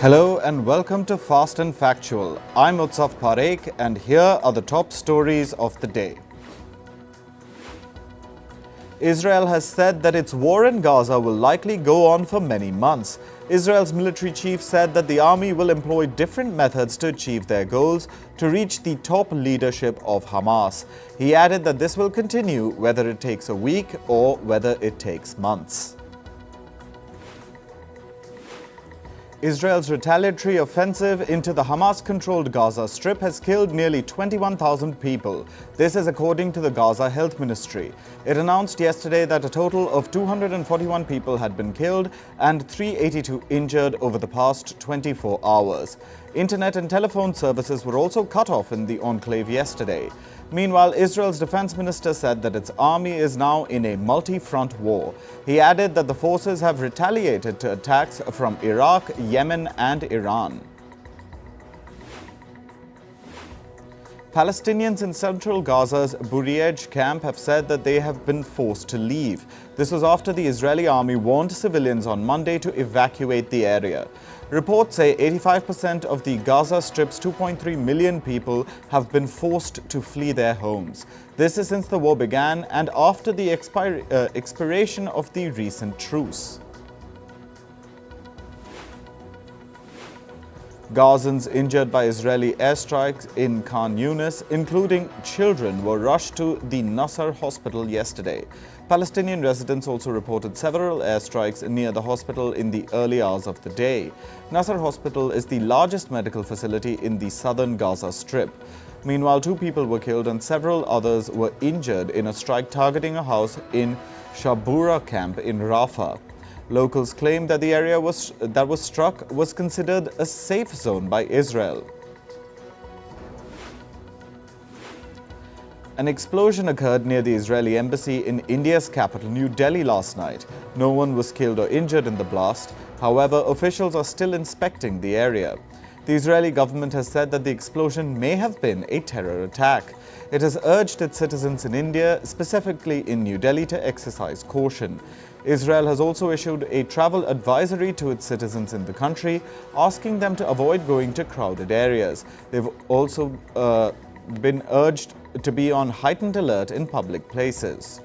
Hello and welcome to Fast and Factual. I'm Utsaf Parekh and here are the top stories of the day. Israel has said that its war in Gaza will likely go on for many months. Israel's military chief said that the army will employ different methods to achieve their goals to reach the top leadership of Hamas. He added that this will continue whether it takes a week or whether it takes months. Israel's retaliatory offensive into the Hamas-controlled Gaza Strip has killed nearly 21,000 people. This is according to the Gaza Health Ministry. It announced yesterday that a total of 241 people had been killed and 382 injured over the past 24 hours. Internet and telephone services were also cut off in the enclave yesterday. Meanwhile, Israel's defense minister said that its army is now in a multi-front war. He added that the forces have retaliated to attacks from Iraq, Yemen and Iran. Palestinians in central Gaza's Bureij camp have said that they have been forced to leave. This was after the Israeli army warned civilians on Monday to evacuate the area. Reports say 85% of the Gaza Strip's 2.3 million people have been forced to flee their homes. This is since the war began and after the expiration of the recent truce. Gazans injured by Israeli airstrikes in Khan Yunis, including children, were rushed to the Nasser hospital yesterday. Palestinian residents also reported several airstrikes near the hospital in the early hours of the day. Nasser Hospital is the largest medical facility in the southern Gaza Strip. Meanwhile, 2 people were killed and several others were injured in a strike targeting a house in Shabura camp in Rafah. Locals claim that the area that was struck was considered a safe zone by Israel. An explosion occurred near the Israeli embassy in India's capital, New Delhi, last night. No one was killed or injured in the blast. However, officials are still inspecting the area. The Israeli government has said that the explosion may have been a terror attack. It has urged its citizens in India, specifically in New Delhi, to exercise caution. Israel has also issued a travel advisory to its citizens in the country, asking them to avoid going to crowded areas. They've also been urged to be on heightened alert in public places.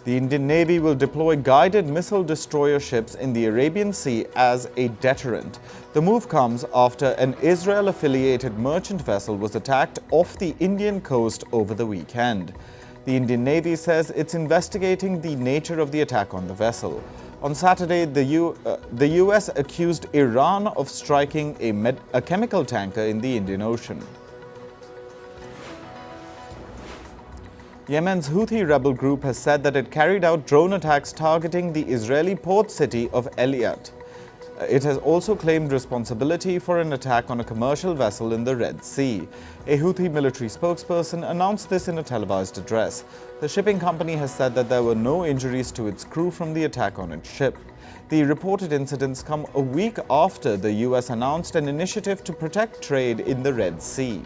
The Indian Navy will deploy guided missile destroyer ships in the Arabian Sea as a deterrent. The move comes after an Israel-affiliated merchant vessel was attacked off the Indian coast over the weekend. The Indian Navy says it's investigating the nature of the attack on the vessel. On Saturday, the US accused Iran of striking a chemical tanker in the Indian Ocean. Yemen's Houthi rebel group has said that it carried out drone attacks targeting the Israeli port city of Eilat. It has also claimed responsibility for an attack on a commercial vessel in the Red Sea. A Houthi military spokesperson announced this in a televised address. The shipping company has said that there were no injuries to its crew from the attack on its ship. The reported incidents come a week after the US announced an initiative to protect trade in the Red Sea.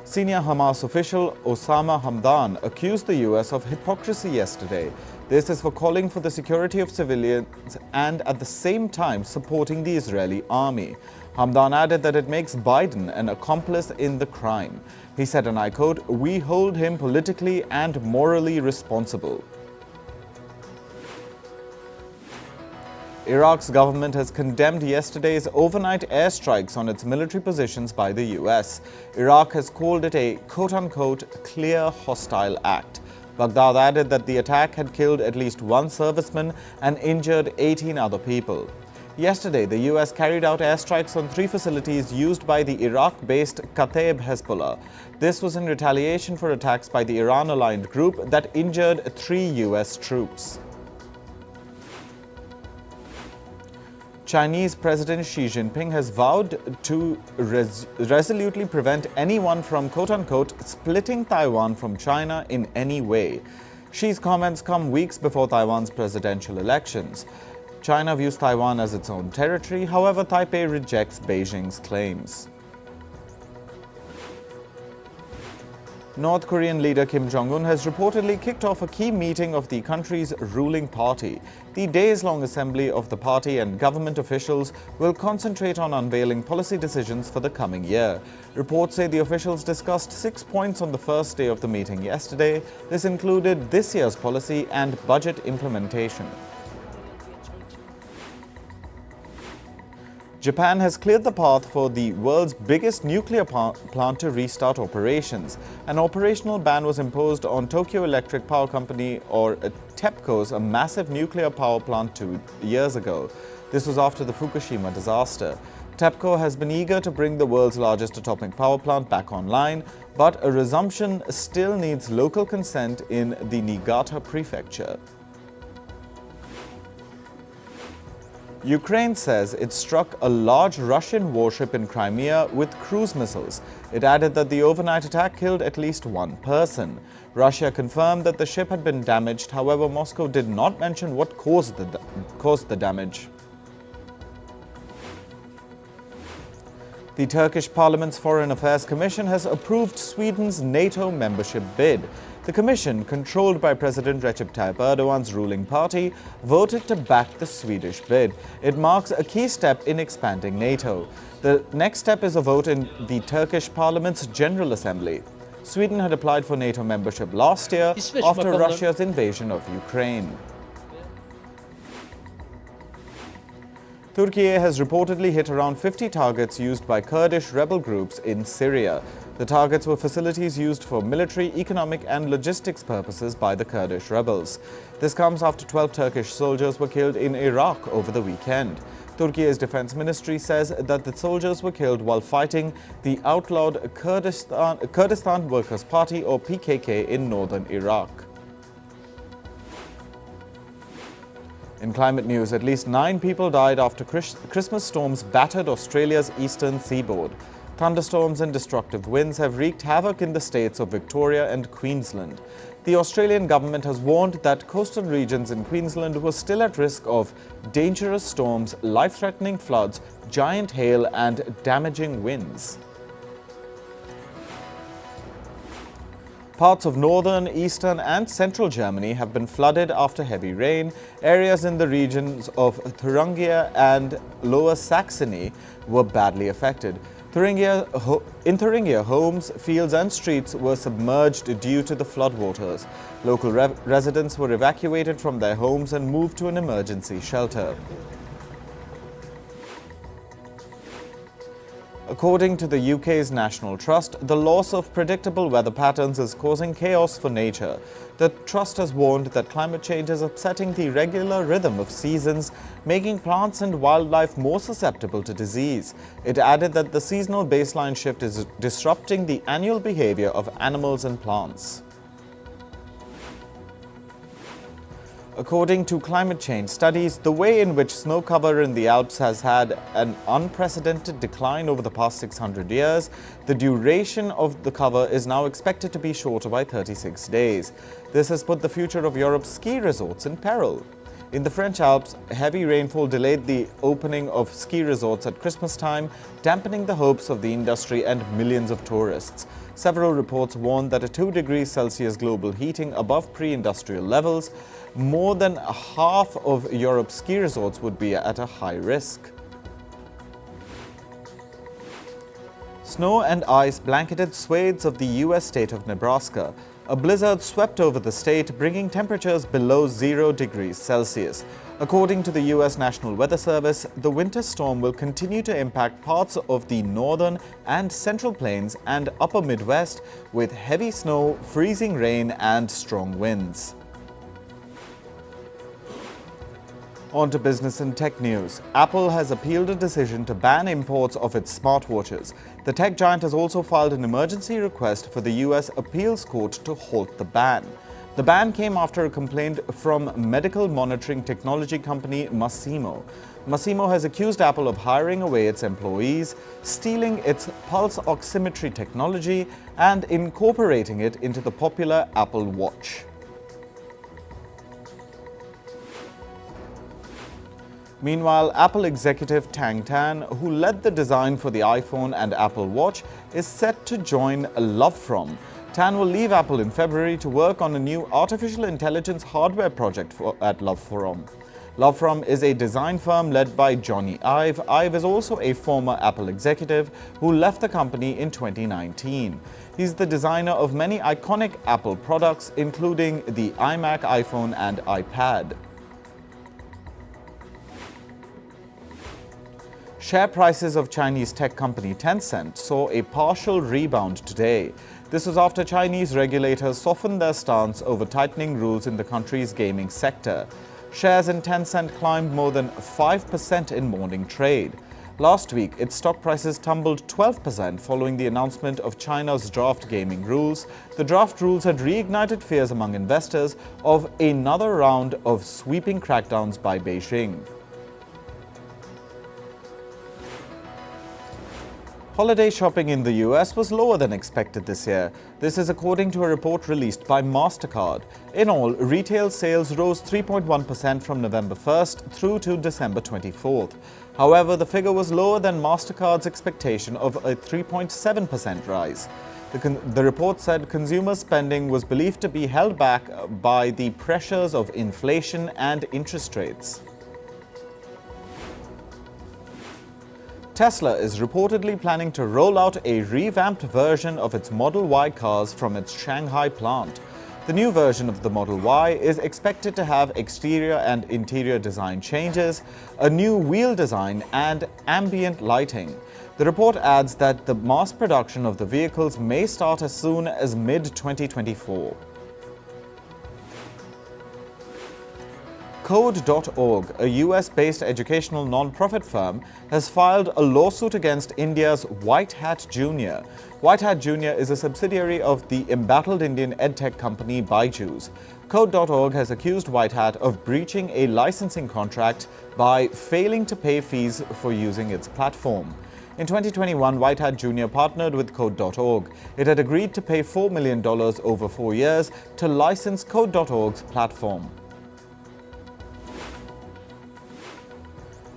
Senior Hamas official Osama Hamdan accused the US of hypocrisy yesterday. This is for calling for the security of civilians and at the same time supporting the Israeli army. Hamdan added that it makes Biden an accomplice in the crime. He said, and I quote, "We hold him politically and morally responsible." Iraq's government has condemned yesterday's overnight airstrikes on its military positions by the US. Iraq has called it a quote-unquote clear hostile act. Baghdad added that the attack had killed at least 1 serviceman and injured 18 other people. Yesterday, the US carried out airstrikes on 3 facilities used by the Iraq-based Kataib Hezbollah. This was in retaliation for attacks by the Iran-aligned group that injured 3 US troops. Chinese President Xi Jinping has vowed to resolutely prevent anyone from quote-unquote splitting Taiwan from China in any way. Xi's comments come weeks before Taiwan's presidential elections. China views Taiwan as its own territory, however, Taipei rejects Beijing's claims. North Korean leader Kim Jong-un has reportedly kicked off a key meeting of the country's ruling party. The days-long assembly of the party and government officials will concentrate on unveiling policy decisions for the coming year. Reports say the officials discussed 6 points on the first day of the meeting yesterday. This included this year's policy and budget implementation. Japan has cleared the path for the world's biggest nuclear plant to restart operations. An operational ban was imposed on Tokyo Electric Power Company, or TEPCO's, a massive nuclear power plant 2 years ago. This was after the Fukushima disaster. TEPCO has been eager to bring the world's largest atomic power plant back online, but a resumption still needs local consent in the Niigata prefecture. Ukraine says it struck a large Russian warship in Crimea with cruise missiles. It added that the overnight attack killed at least one person. Russia confirmed that the ship had been damaged. However, Moscow did not mention what caused the damage. The Turkish Parliament's Foreign Affairs Commission has approved Sweden's NATO membership bid. The commission, controlled by President Recep Tayyip Erdogan's ruling party, voted to back the Swedish bid. It marks a key step in expanding NATO. The next step is a vote in the Turkish Parliament's General Assembly. Sweden had applied for NATO membership last year after Russia's invasion of Ukraine. Turkey has reportedly hit around 50 targets used by Kurdish rebel groups in Syria. The targets were facilities used for military, economic and logistics purposes by the Kurdish rebels. This comes after 12 Turkish soldiers were killed in Iraq over the weekend. Turkey's defense ministry says that the soldiers were killed while fighting the outlawed Kurdistan Workers' Party, or PKK, in northern Iraq. In climate news, at least 9 people died after Christmas storms battered Australia's eastern seaboard. Thunderstorms and destructive winds have wreaked havoc in the states of Victoria and Queensland. The Australian government has warned that coastal regions in Queensland were still at risk of dangerous storms, life-threatening floods, giant hail and damaging winds. Parts of northern, eastern and central Germany have been flooded after heavy rain. Areas in the regions of Thuringia and Lower Saxony were badly affected. In Thuringia, homes, fields and streets were submerged due to the floodwaters. Local residents were evacuated from their homes and moved to an emergency shelter. According to the UK's National Trust, the loss of predictable weather patterns is causing chaos for nature. The Trust has warned that climate change is upsetting the regular rhythm of seasons, making plants and wildlife more susceptible to disease. It added that the seasonal baseline shift is disrupting the annual behavior of animals and plants. According to climate change studies, the way in which snow cover in the Alps has had an unprecedented decline over the past 600 years, the duration of the cover is now expected to be shorter by 36 days. This has put the future of Europe's ski resorts in peril. In the French Alps, heavy rainfall delayed the opening of ski resorts at Christmas time, dampening the hopes of the industry and millions of tourists. Several reports warn that a 2 degrees Celsius global heating above pre-industrial levels, more than half of Europe's ski resorts would be at a high risk. Snow and ice blanketed swathes of the U.S. state of Nebraska. A blizzard swept over the state, bringing temperatures below 0 degrees Celsius. According to the U.S. National Weather Service, the winter storm will continue to impact parts of the northern and central plains and upper Midwest with heavy snow, freezing rain and strong winds. On to business and tech news. Apple has appealed a decision to ban imports of its smartwatches. The tech giant has also filed an emergency request for the U.S. appeals court to halt the ban. The ban came after a complaint from medical monitoring technology company Masimo. Masimo has accused Apple of hiring away its employees, stealing its pulse oximetry technology, and incorporating it into the popular Apple Watch. Meanwhile, Apple executive Tang Tan, who led the design for the iPhone and Apple Watch, is set to join Love From, Tan will leave Apple in February to work on a new artificial intelligence hardware project at Loveforum. Loveforum is a design firm led by Johnny Ive. Ive is also a former Apple executive who left the company in 2019. He's the designer of many iconic Apple products, including the iMac, iPhone, and iPad. Share prices of Chinese tech company Tencent saw a partial rebound today. This was after Chinese regulators softened their stance over tightening rules in the country's gaming sector. Shares in Tencent climbed more than 5% in morning trade. Last week, its stock prices tumbled 12% following the announcement of China's draft gaming rules. The draft rules had reignited fears among investors of another round of sweeping crackdowns by Beijing. Holiday shopping in the US was lower than expected this year. This is according to a report released by MasterCard. In all, retail sales rose 3.1% from November 1st through to December 24th. However, the figure was lower than MasterCard's expectation of a 3.7% rise. The report said consumer spending was believed to be held back by the pressures of inflation and interest rates. Tesla is reportedly planning to roll out a revamped version of its Model Y cars from its Shanghai plant. The new version of the Model Y is expected to have exterior and interior design changes, a new wheel design, and ambient lighting. The report adds that the mass production of the vehicles may start as soon as mid-2024. Code.org, a US-based educational non-profit firm, has filed a lawsuit against India's White Hat Junior. White Hat Junior is a subsidiary of the embattled Indian edtech company Byju's. Code.org has accused White Hat of breaching a licensing contract by failing to pay fees for using its platform. In 2021, White Hat Junior partnered with Code.org. It had agreed to pay $4 million over 4 years to license Code.org's platform.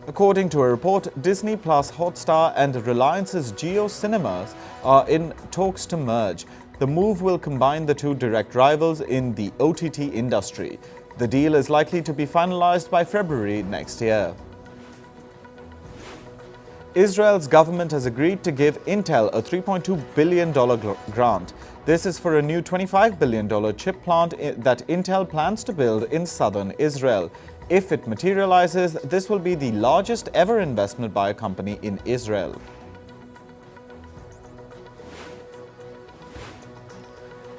According to a report, Disney Plus, Hotstar, and Reliance's Jio Cinemas are in talks to merge. The move will combine the two direct rivals in the OTT industry. The deal is likely to be finalized by February next year. Israel's government has agreed to give Intel a $3.2 billion grant. This is for a new $25 billion chip plant that Intel plans to build in southern Israel. If it materializes, this will be the largest ever investment by a company in Israel.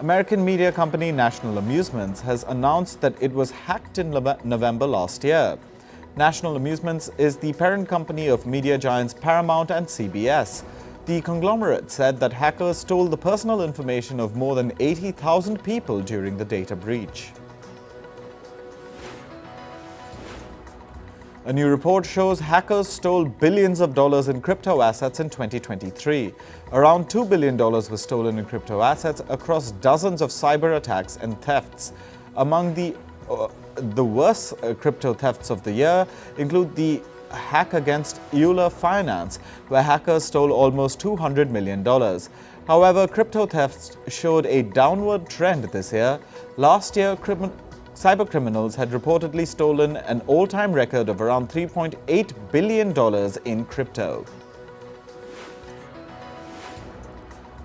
American media company National Amusements has announced that it was hacked in November last year. National Amusements is the parent company of media giants Paramount and CBS. The conglomerate said that hackers stole the personal information of more than 80,000 people during the data breach. A new report shows hackers stole billions of dollars in crypto assets in 2023. Around $2 billion was stolen in crypto assets across dozens of cyber attacks and thefts. Among the worst crypto thefts of the year include the hack against Euler Finance, where hackers stole almost $200 million. However, crypto thefts showed a downward trend this year. Last year, cybercriminals had reportedly stolen an all-time record of around $3.8 billion in crypto.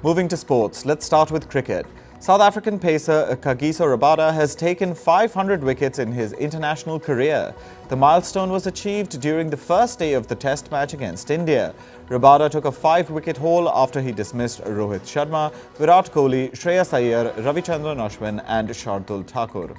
Moving to sports, let's start with cricket. South African pacer Kagiso Rabada has taken 500 wickets in his international career. The milestone was achieved during the first day of the Test match against India. Rabada took a 5-wicket haul after he dismissed Rohit Sharma, Virat Kohli, Shreyas Iyer, Ravichandran Ashwin and Shardul Thakur.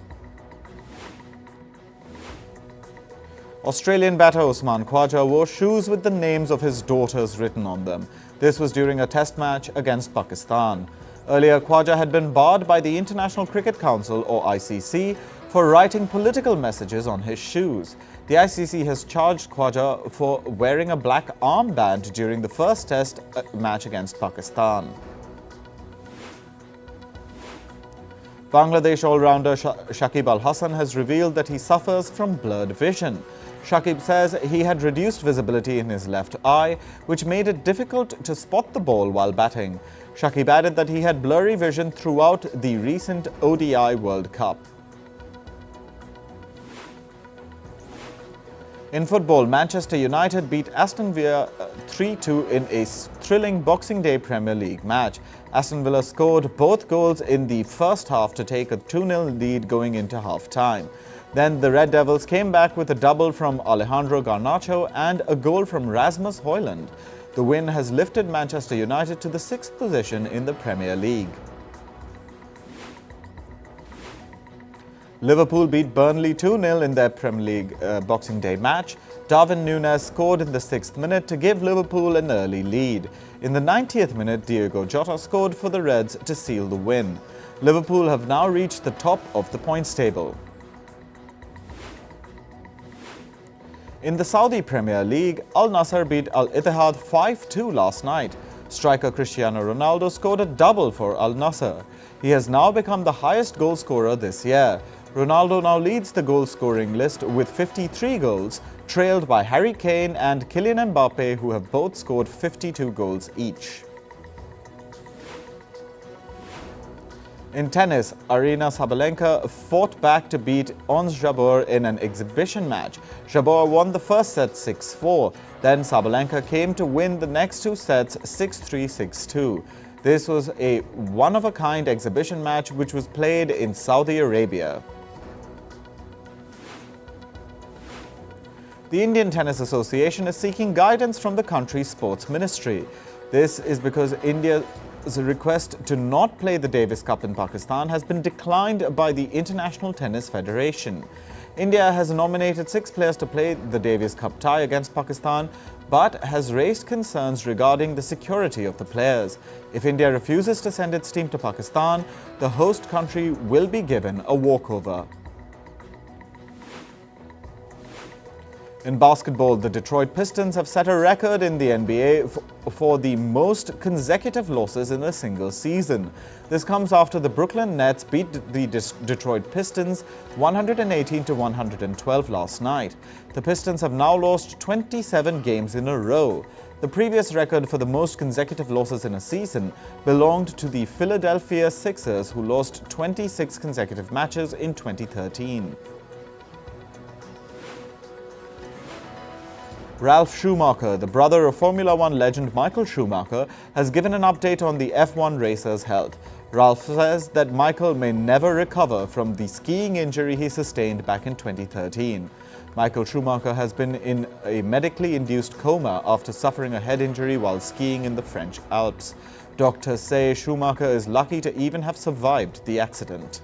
Australian batter Usman Khawaja wore shoes with the names of his daughters written on them. This was during a test match against Pakistan. Earlier, Khawaja had been barred by the International Cricket Council, or ICC, for writing political messages on his shoes. The ICC has charged Khawaja for wearing a black armband during the first test match against Pakistan. Bangladesh all-rounder Shakib Al Hasan has revealed that he suffers from blurred vision. Shakib says he had reduced visibility in his left eye, which made it difficult to spot the ball while batting. Shakib added that he had blurry vision throughout the recent ODI World Cup. In football, Manchester United beat Aston Villa 3-2 in a thrilling Boxing Day Premier League match. Aston Villa scored both goals in the first half to take a 2-0 lead going into half-time. Then the Red Devils came back with a double from Alejandro Garnacho and a goal from Rasmus Højlund. The win has lifted Manchester United to the 6th position in the Premier League. Liverpool beat Burnley 2-0 in their Premier League Boxing Day match. Darwin Núñez scored in the 6th minute to give Liverpool an early lead. In the 90th minute, Diogo Jota scored for the Reds to seal the win. Liverpool have now reached the top of the points table. In the Saudi Premier League, Al Nassr beat Al Ittihad 5-2 last night. Striker Cristiano Ronaldo scored a double for Al Nassr. He has now become the highest goal scorer this year. Ronaldo now leads the goal-scoring list with 53 goals, trailed by Harry Kane and Kylian Mbappe, who have both scored 52 goals each. In tennis, Aryna Sabalenka fought back to beat Ons Jabeur in an exhibition match. Jabeur won the first set 6-4. Then Sabalenka came to win the next two sets 6-3, 6-2. This was a one-of-a-kind exhibition match which was played in Saudi Arabia. The Indian Tennis Association is seeking guidance from the country's sports ministry. This is because India's request to not play the Davis Cup in Pakistan has been declined by the International Tennis Federation. India has nominated 6 players to play the Davis Cup tie against Pakistan, but has raised concerns regarding the security of the players. If India refuses to send its team to Pakistan, the host country will be given a walkover. In basketball, the Detroit Pistons have set a record in the NBA for the most consecutive losses in a single season. This comes after the Brooklyn Nets beat the Detroit Pistons 118-112 last night. The Pistons have now lost 27 games in a row. The previous record for the most consecutive losses in a season belonged to the Philadelphia Sixers, who lost 26 consecutive matches in 2013. Ralf Schumacher, the brother of Formula One legend Michael Schumacher, has given an update on the F1 racer's health. Ralf says that Michael may never recover from the skiing injury he sustained back in 2013. Michael Schumacher has been in a medically induced coma after suffering a head injury while skiing in the French Alps. Doctors say Schumacher is lucky to even have survived the accident.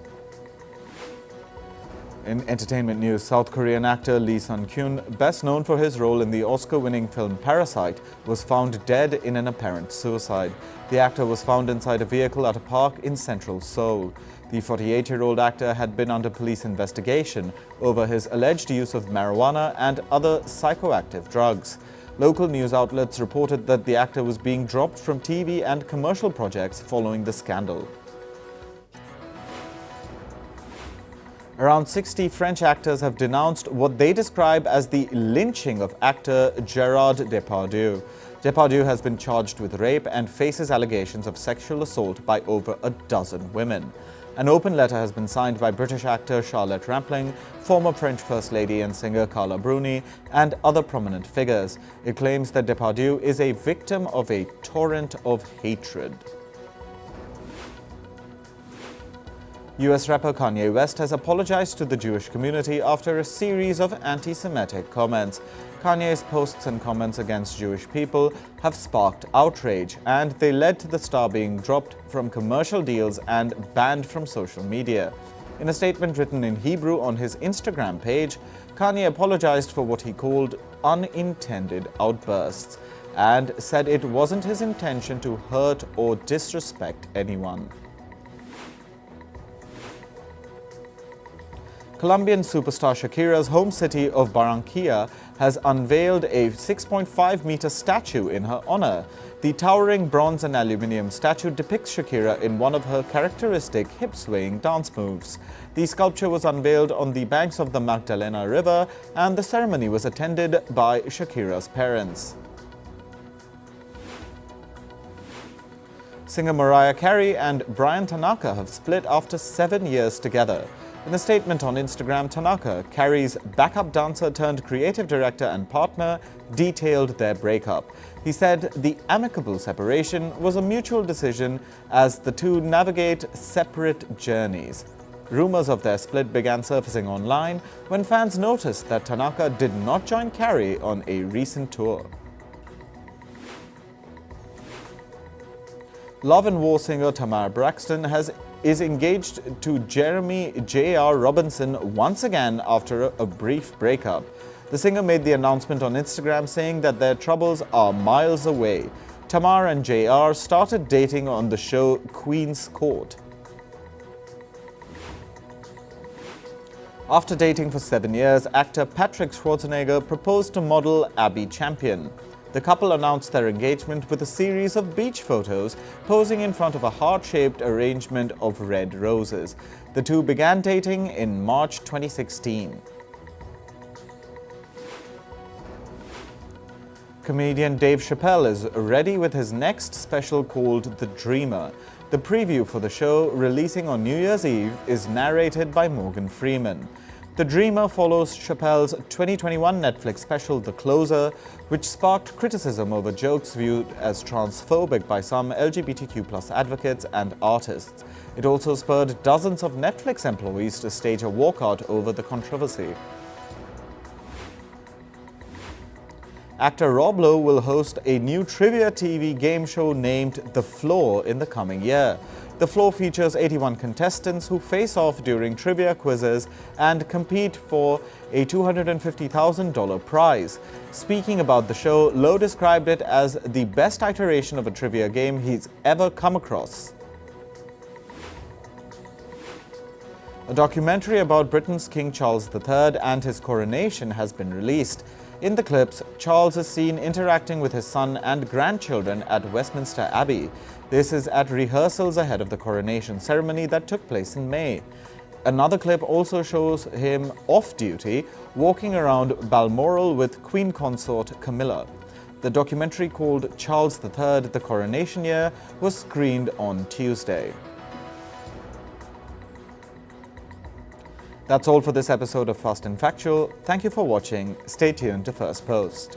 In entertainment news, South Korean actor Lee Sun-kyun, best known for his role in the Oscar-winning film Parasite, was found dead in an apparent suicide. The actor was found inside a vehicle at a park in central Seoul. The 48-year-old actor had been under police investigation over his alleged use of marijuana and other psychoactive drugs. Local news outlets reported that the actor was being dropped from TV and commercial projects following the scandal. Around 60 French actors have denounced what they describe as the lynching of actor Gérard Depardieu. Depardieu has been charged with rape and faces allegations of sexual assault by over a dozen women. An open letter has been signed by British actor Charlotte Rampling, former French First Lady and singer Carla Bruni, and other prominent figures. It claims that Depardieu is a victim of a torrent of hatred. US rapper Kanye West has apologized to the Jewish community after a series of anti-Semitic comments. Kanye's posts and comments against Jewish people have sparked outrage, and they led to the star being dropped from commercial deals and banned from social media. In a statement written in Hebrew on his Instagram page, Kanye apologized for what he called unintended outbursts and said it wasn't his intention to hurt or disrespect anyone. Colombian superstar Shakira's home city of Barranquilla has unveiled a 6.5-meter statue in her honor. The towering bronze and aluminium statue depicts Shakira in one of her characteristic hip-swaying dance moves. The sculpture was unveiled on the banks of the Magdalena River, and the ceremony was attended by Shakira's parents. Singer Mariah Carey and Brian Tanaka have split after 7 years together. In a statement on Instagram, Tanaka, Carey's backup dancer turned creative director and partner, detailed their breakup. He said the amicable separation was a mutual decision as the two navigate separate journeys. Rumors of their split began surfacing online when fans noticed that Tanaka did not join Carey on a recent tour. Love and War singer Tamar Braxton is engaged to Jeremy J.R. Robinson once again after a brief breakup. The singer made the announcement on Instagram saying that their troubles are miles away. Tamar and J.R. started dating on the show Queen's Court. After dating for 7 years, actor Patrick Schwarzenegger proposed to model Abby Champion. The couple announced their engagement with a series of beach photos, posing in front of a heart-shaped arrangement of red roses. The two began dating in March 2016. Comedian Dave Chappelle is ready with his next special called The Dreamer. The preview for the show, releasing on New Year's Eve, is narrated by Morgan Freeman. The Dreamer follows Chappelle's 2021 Netflix special The Closer, which sparked criticism over jokes viewed as transphobic by some LGBTQ+ advocates and artists. It also spurred dozens of Netflix employees to stage a walkout over the controversy. Actor Rob Lowe will host a new trivia TV game show named The Floor in the coming year. The Floor features 81 contestants who face off during trivia quizzes and compete for a $250,000 prize. Speaking about the show, Lowe described it as the best iteration of a trivia game he's ever come across. A documentary about Britain's King Charles III and his coronation has been released. In the clips, Charles is seen interacting with his son and grandchildren at Westminster Abbey. This is at rehearsals ahead of the coronation ceremony that took place in May. Another clip also shows him off-duty, walking around Balmoral with Queen Consort Camilla. The documentary called Charles III: The Coronation Year was screened on Tuesday. That's all for this episode of Fast and Factual. Thank you for watching. Stay tuned to First Post.